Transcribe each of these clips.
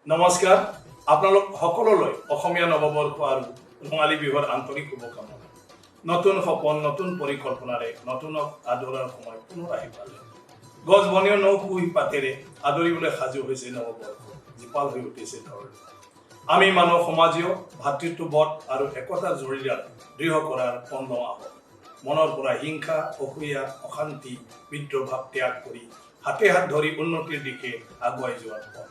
নমস্কাৰ আপোনালোক সকলোলৈ অসমীয়া নৱবৰ্ষ আৰু ৰঙালী বিহুৰ আন্তৰিক শুভকামনা নতুন সপোন নতুন পৰিকল্পনাৰে নতুনক আদৰাৰ সময় পুনৰ আহি পালে গছ বনীয় নৌকুহি পাতেৰে আদৰিবলৈ সাজু হৈছে নৱবৰ্ষ জীপাল হৈ উঠিছে ধৰ আমি মানৱ সমাজীয় ভাতৃত্ববোধ আৰু একতাৰ জৰিয়তে দৃঢ় কৰাৰ পন্থ মনৰ পৰা হিংসা অসূয়া অশান্তি বিদ্ৰোহ ত্যাগ কৰি হাতে হাত ধৰি উন্নতিৰ দিশে আগুৱাই যোৱাৰ পথ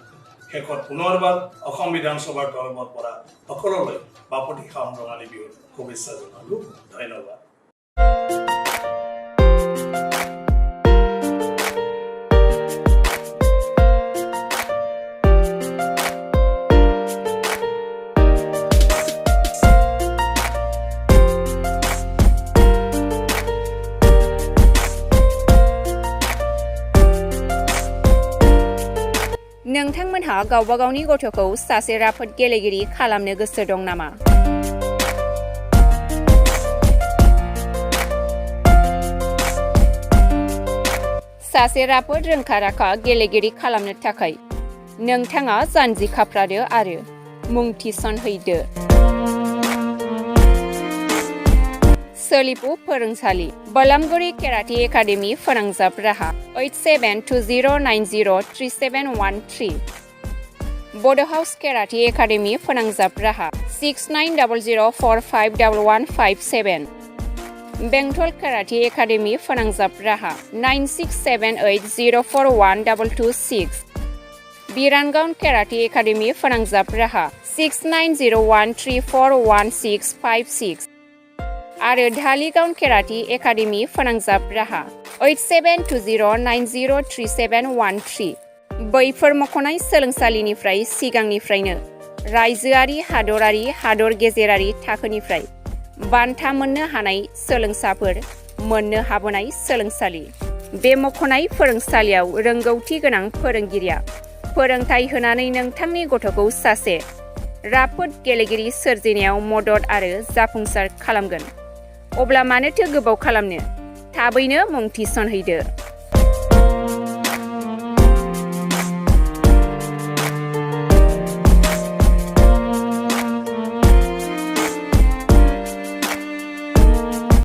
শেষত পুনৰবাৰ অসম বিধানসভাৰ তৰফৰ পৰা সকলোলৈ বাপতি খাম ৰঙালী বিহুৰ শুভেচ্ছা জনালো ধন্যবাদ नोंथांमोनहा गावबा गावनि गथ'खौ सासे राफोद गेलेगिरि खालामनो गोसो दं नामा? सासे राफोद रोंखा-राखा गेलेगिरि खालामनो थाखाय नोंथाङा जानजि खाफ्रादो आरो मुं थिसनहैदो। सोलिपु फोरोंसालि बलामगुरि केराटे एकाडेमि फोनांजाब राहा 8720903713 बड' हाउस केराटे एकाडेमि फोनांजाब राहा 6900451157 बेंटल केराटे एकाडेमि फोनांजाब राहा 9678041226 बिरानगांव केराटे एकाडेमि फोनांजाब राहा 6901341656 आरो धालिगांव केराटे एकाडेमि फोनांजाब राहा 8720903713 बैफोर मख'नाय सोलोंसालिनिफ्राय सिगांनिफ्रायनो रायजोआरि हादरारि हादर गेजेरारि थाखोनिफ्राय बान्था मोननो हानाय सोलोंसाफोर मोननो हाबोनाय सोलोंसालि बे मख'नाय फोरोंसालियाव रोंगौथि गोनां फोरोंगिरिया फोरोंथाय होनानै नोंथांनि गथ'खौ सासे राफोद गेलेगिरि सोरजिनायाव मदद आरो जाफुंसार खालामगोन अब्ला मानोथो गोबाव खालामनो थाबैनो मुं थिसनहैदो